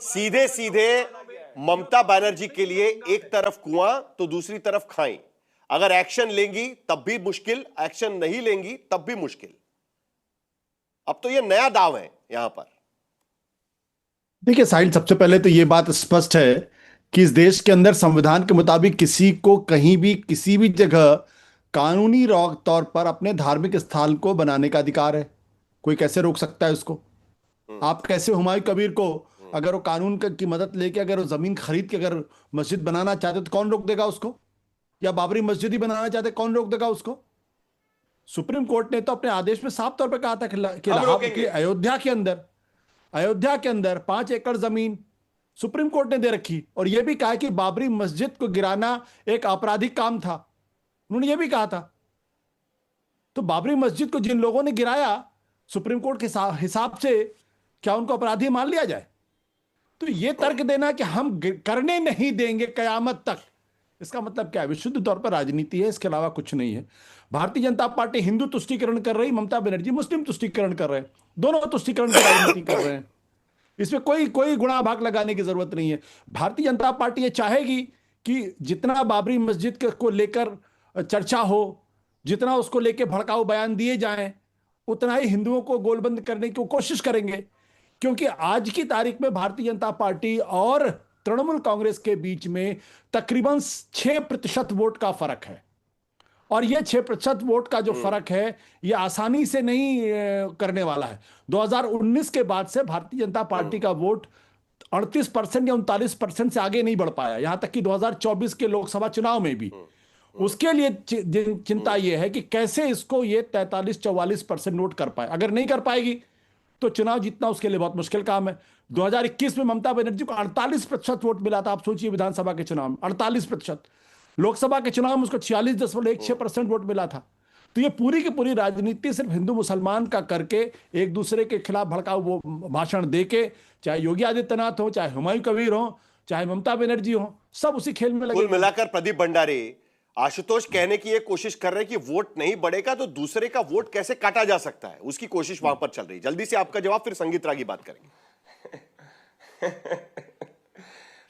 सीधे सीधे ममता बनर्जी के लिए एक तरफ कुआं तो दूसरी तरफ खाई। अगर एक्शन लेंगी तब भी मुश्किल, एक्शन नहीं लेंगी तब भी मुश्किल। अब तो ये नया दाव है यहां पर। देखिए साहिल, सबसे पहले तो ये बात स्पष्ट है कि इस देश के अंदर संविधान के मुताबिक किसी को कहीं भी किसी भी जगह कानूनी तौर पर अपने धार्मिक स्थान को बनाने का अधिकार है। कोई कैसे रोक सकता है उसको? आप कैसे हुमायूं कबीर को, अगर वो कानून की मदद लेके अगर वो जमीन खरीद के अगर मस्जिद बनाना चाहते तो कौन रोक देगा उसको? या बाबरी मस्जिद ही बनाना चाहते कौन रोक देगा उसको? सुप्रीम कोर्ट ने तो अपने आदेश में साफ तौर पर कहा था कि अयोध्या के अंदर 5 एकड़ जमीन सुप्रीम कोर्ट ने दे रखी, और यह भी कहा कि बाबरी मस्जिद को गिराना एक आपराधिक काम था। उन्होंने यह भी कहा था। तो बाबरी मस्जिद को जिन लोगों ने गिराया, सुप्रीम कोर्ट के हिसाब से क्या उनको अपराधी मान लिया जाए? तो यह तर्क देना कि हम करने नहीं देंगे कयामत तक, इसका मतलब क्या है? विशुद्ध तौर पर राजनीति है, इसके अलावा कुछ नहीं है। भारतीय जनता पार्टी हिंदू तुष्टीकरण कर रही, ममता बनर्जी मुस्लिम तुष्टीकरण कर रहे हैं। दोनों तुष्टीकरण की राजनीति कर रहे हैं। इसमें कोई कोई गुणा भाग लगाने की जरूरत नहीं है। भारतीय जनता पार्टी ये चाहेगी कि जितना बाबरी मस्जिद को लेकर चर्चा हो, जितना उसको लेकर भड़काऊ बयान दिए जाएं, उतना ही हिंदुओं को गोलबंद करने की कोशिश करेंगे। क्योंकि आज की तारीख में भारतीय जनता पार्टी और तृणमूल कांग्रेस के बीच में तकरीबन 6% वोट का फर्क है। और यह 6% वोट का जो फर्क है, यह आसानी से नहीं करने वाला है। 2019 के बाद से भारतीय जनता पार्टी का वोट 38% या 39% से आगे नहीं बढ़ पाया, यहां तक कि 2024 के लोकसभा चुनाव में भी। उसके लिए चिंता यह है कि कैसे इसको ये 43-44% नोट कर पाए। अगर नहीं कर पाएगी तो चुनाव जीतना उसके लिए बहुत मुश्किल काम है। 2021 में ममता बनर्जी को 48% वोट मिला था। आप सोचिए, विधानसभा के चुनाव में 48%, लोकसभा के चुनाव में उसको 46.16% वोट मिला था। तो ये पूरी की पूरी राजनीति सिर्फ हिंदू मुसलमान का करके, एक दूसरे के खिलाफ भड़काऊ वो भाषण देके, चाहे योगी आदित्यनाथ हो, चाहे हुमायूं कबीर हो, चाहे ममता बनर्जी हो, सब उसी खेल में लगे। कुल मिलाकर प्रदीप भंडारी, आशुतोष कहने की ये कोशिश कर रहे हैं कि वोट नहीं बढ़ेगा तो दूसरे का वोट कैसे काटा जा सकता है, उसकी कोशिश वहां पर चल रही है। जल्दी से आपका जवाब, फिर संगीत रागी बात करेंगे।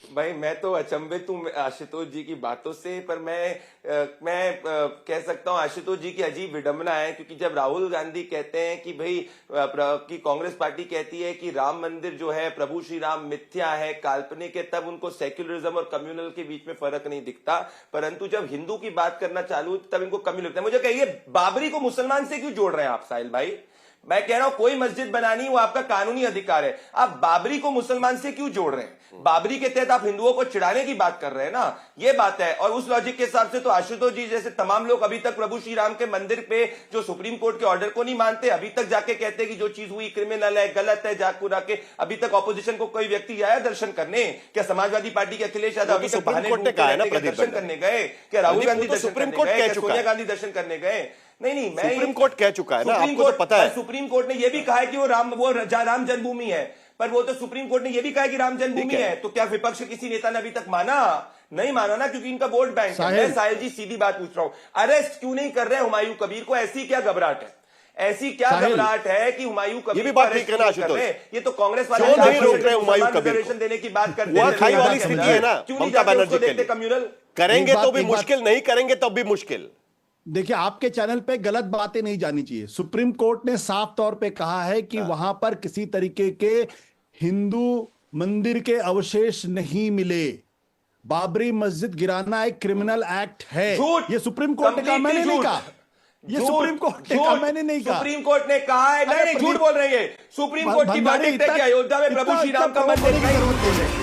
भाई मैं तो अचंभित हूं आशुतोष जी की बातों से, पर मैं कह सकता हूं आशुतोष जी की अजीब विडंबना है। क्योंकि जब राहुल गांधी कहते हैं कि भाई कि कांग्रेस पार्टी कहती है कि राम मंदिर जो है, प्रभु श्री राम मिथ्या है, काल्पनिक है, तब उनको सेक्युलरिज्म और कम्युनल के बीच में फर्क नहीं दिखता। परंतु जब हिंदू की बात करना चालू तब इनको कमी लगता है। मुझे कहिए, बाबरी को मुसलमान से क्यों जोड़ रहे हैं आप साहिल भाई? मैं कह रहा हूं कोई मस्जिद बनानी वो आपका कानूनी अधिकार है, आप बाबरी को मुसलमान से क्यों जोड़ रहे हैं? बाबरी के तहत आप हिंदुओं को चिढ़ाने की बात कर रहे हैं ना, ये बात है। और उस लॉजिक के हिसाब से तो आशुतोष जी जैसे तमाम लोग अभी तक प्रभु श्री राम के मंदिर पे जो सुप्रीम कोर्ट के ऑर्डर को नहीं मानते, अभी तक जाके कहते कि जो चीज हुई क्रिमिनल है, गलत है, जागपुरा के अभी तक ऑपोजिशन को कोई व्यक्ति आया दर्शन करने? क्या समाजवादी पार्टी के अखिलेश यादव अभी तक दर्शन करने गए? क्या राहुल गांधी दर्शन करने गए? सोनिया गांधी दर्शन करने गए? नहीं, मैं सुप्रीम कोर्ट कह चुका है ना, आपको तो पता है। सुप्रीम कोर्ट ने यह भी कहा है कि वो राम जन्मभूमि है, पर वो तो सुप्रीम कोर्ट ने यह भी कहा है कि राम जन्मभूमि है। तो क्या विपक्ष के किसी नेता ने अभी तक माना? नहीं माना ना, क्योंकि इनका वोट बैंक है। मैं साहिल जी सीधी बात पूछ रहा हूं, अरेस्ट क्यों नहीं कर रहे हुमायूं कबीर को? ऐसी क्या घबराहट है? ऐसी क्या घबराहट है कि हुमायूं कबीर ये भी बात नहीं करना आशुतोष। ये तो कांग्रेस वाले नहीं रोक रहे हुमायूं कबीर को देने की बात करते हैं। खाई वाली स्थिति है ना, क्यों नहीं जाते उसको देखते कम्युनल? करेंगे तो भी मुश्किल, नहीं करेंगे तब भी मुश्किल। देखिए, आपके चैनल पे गलत बातें नहीं जानी चाहिए। सुप्रीम कोर्ट ने साफ तौर पे कहा है कि वहां पर किसी तरीके के हिंदू मंदिर के अवशेष नहीं मिले। बाबरी मस्जिद गिराना एक क्रिमिनल एक्ट है। ये सुप्रीम कोर्ट ने कहा, मैंने नहीं कहा। ये सुप्रीम कोर्ट ने कहा, मैंने नहीं कहा। सुप्रीम कोर्ट ने कहा है। नहीं, झूठ बोल रही है। सुप्रीम कोर्ट की वर्डिक्ट है कि अयोध्या में प्रभु श्री राम का मंदिर नहीं।